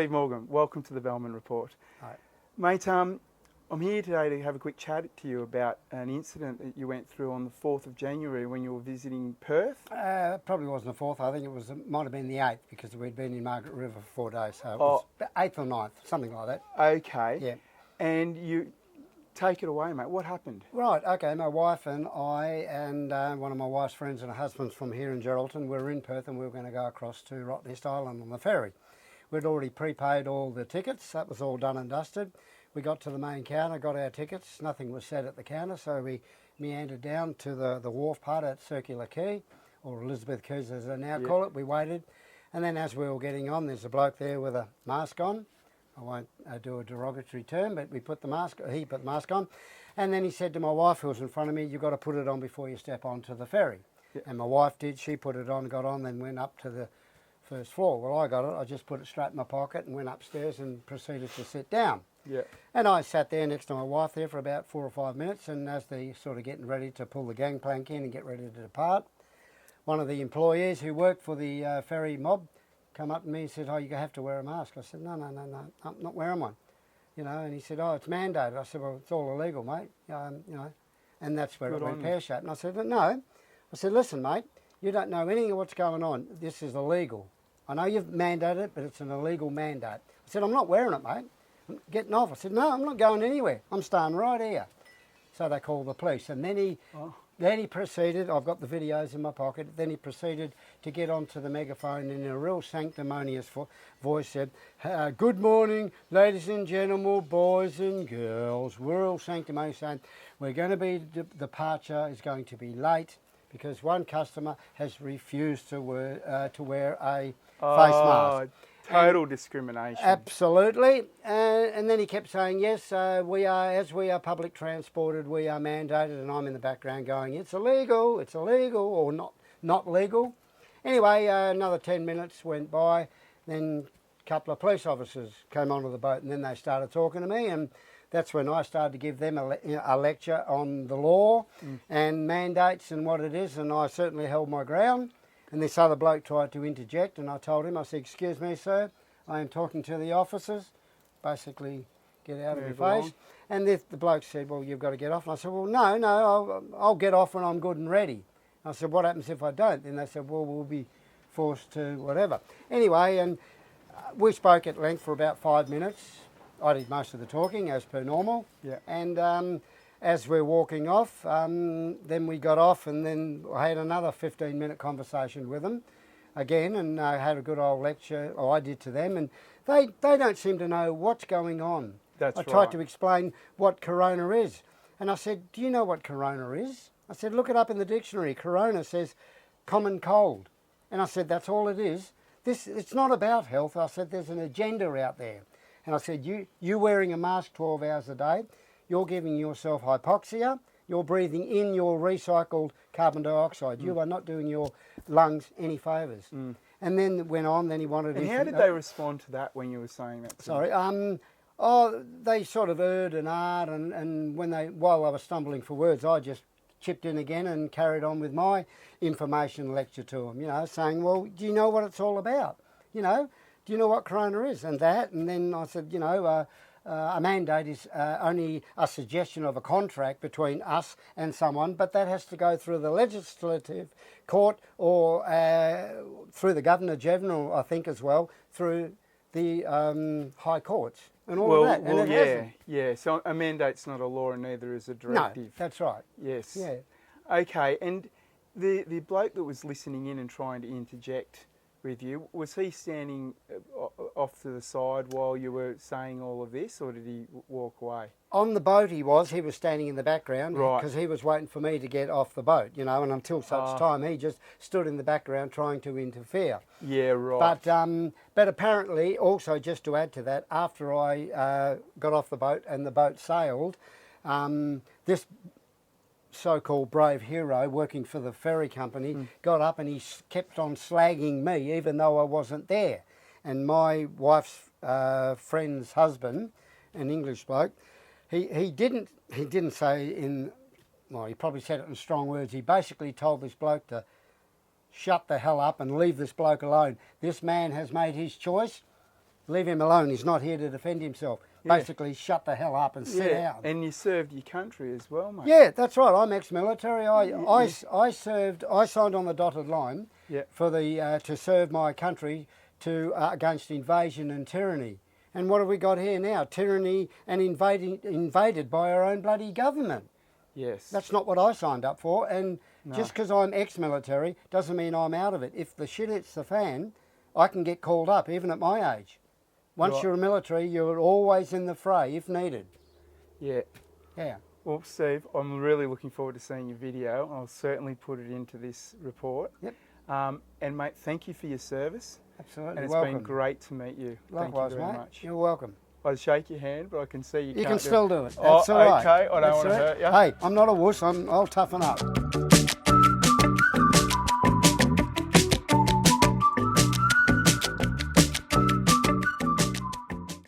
Steve Morgan. Welcome to the Bellman Report. Hi. Mate, I'm here today to have a quick chat to you about an incident that you went through on the 4th of January when you were visiting Perth. Probably wasn't the 4th. I think it might have been the 8th because we'd been in Margaret River for 4 days. So it was 8th or 9th, something like that. Okay. Yeah. And you take it away, mate. What happened? Right, okay. My wife and I and one of my wife's friends and her husband's from here in Geraldton. We were in Perth and we were going to go across to Rottnest Island on the ferry. We'd already prepaid all the tickets. That was all done and dusted. We got to the main counter, got our tickets. Nothing was said at the counter, so we meandered down to the wharf part at Circular Quay, or Elizabeth Quays as they now call it. We waited, and then as we were getting on, there's a bloke there with a mask on. I won't do a derogatory term, but he put the mask on, and then he said to my wife, who was in front of me, "You've got to put it on before you step onto the ferry." Yeah. And my wife did. She put it on, got on, then went up to the first floor. Well, I got it. I just put it straight in my pocket and went upstairs and proceeded to sit down. Yeah. And I sat there next to my wife there for about 4 or 5 minutes, and as they sort of getting ready to pull the gangplank in and get ready to depart, one of the employees who worked for the ferry mob come up to me and said, "Oh, you have to wear a mask." I said, no, I'm not wearing one. You know, and he said, "Oh, it's mandated." I said, "Well, it's all illegal, mate." You know, and that's where it went pear-shaped. And I said, "No." I said, "Listen, mate, you don't know anything of what's going on. This is illegal. I know you've mandated it, but it's an illegal mandate." I said, "I'm not wearing it, mate. I'm getting off." I said, "No, I'm not going anywhere. I'm staying right here." So they called the police, and then he proceeded. I've got the videos in my pocket. Then he proceeded to get onto the megaphone and in a real sanctimonious voice said, "Good morning, ladies and gentlemen, boys and girls." We're all sanctimonious, saying we're going to be departure is going to be late because one customer has refused to wear a face mask. Total discrimination. Absolutely. And then he kept saying, "Yes, we are public transported, we are mandated," and I'm in the background going, it's illegal, or not legal. Anyway, another 10 minutes went by, then a couple of police officers came onto the boat, and then they started talking to me, and that's when I started to give them a lecture on the law and mandates and what it is, and I certainly held my ground. And this other bloke tried to interject, and I told him, I said, "Excuse me, sir, I am talking to the officers. Basically, get out of your face." And the bloke said, "Well, you've got to get off." And I said, "Well, no, I'll get off when I'm good and ready." I said, "What happens if I don't?" Then they said, "Well, we'll be forced to whatever." Anyway, and we spoke at length for about 5 minutes. I did most of the talking, as per normal. Yeah. And as we're walking off, then we got off, and then I had another 15-minute conversation with them again, and I had a good old lecture, or I did to them, and they don't seem to know what's going on. I tried to explain what corona is, and I said, "Do you know what corona is?" I said, "Look it up in the dictionary. Corona says common cold." And I said, "That's all it is. It's not about health." I said, "There's an agenda out there." And I said, you wearing a mask 12 hours a day, you're giving yourself hypoxia, you're breathing in your recycled carbon dioxide. You are not doing your lungs any favours. And then it went on, then he wanted... And how did they respond to that when you were saying that? Sorry, they sort of erred and ahed, and while I was stumbling for words, I just chipped in again and carried on with my information lecture to them, you know, saying, "Well, do you know what it's all about? You know, do you know what corona is?" And that, and then I said, a mandate is only a suggestion of a contract between us and someone, but that has to go through the legislative court or through the Governor General, I think, as well, through the high courts and all of that. And it hasn't. Yeah. So a mandate's not a law, and neither is a directive. No, that's right. Yes. Yeah. Okay, and the bloke that was listening in and trying to interject with you, was he standing off to the side while you were saying all of this, or did he walk away? On the boat he was standing in the background, right, because he was waiting for me to get off the boat, you know, and until such time he just stood in the background trying to interfere. Yeah, right. But apparently, also just to add to that, after I got off the boat and the boat sailed, this so-called brave hero working for the ferry company got up and he kept on slagging me even though I wasn't there. And my wife's friend's husband, an English bloke, he didn't say in, well, he probably said it in strong words. He basically told this bloke to shut the hell up and leave this bloke alone. This man has made his choice. leave him alone. He's not here to defend himself. Yeah. Basically, shut the hell up and sit down. And you served your country as well, mate. Yeah, that's right. I'm ex-military. I served. I signed on the dotted line Yeah. for the to serve my country to against invasion and tyranny. And what have we got here now? Tyranny and invaded by our own bloody government. Yes. That's not what I signed up for. And No. just because I'm ex-military doesn't mean I'm out of it. If the shit hits the fan, I can get called up, even at my age. Once Right. you're military, you're always in the fray if needed. Yeah. Yeah. Well, Steve, I'm really looking forward to seeing your video. I'll certainly put it into this report. Yep. And mate, thank you for your service. Absolutely. And it's welcome. been great to meet you. Likewise, thank you very mate. much. You're welcome. I'd shake your hand, but I can see you, You can't can do still do it. Oh, That's all right. okay. I don't That's want to all right. hurt you. Hey, I'm not a wuss. I'll toughen up.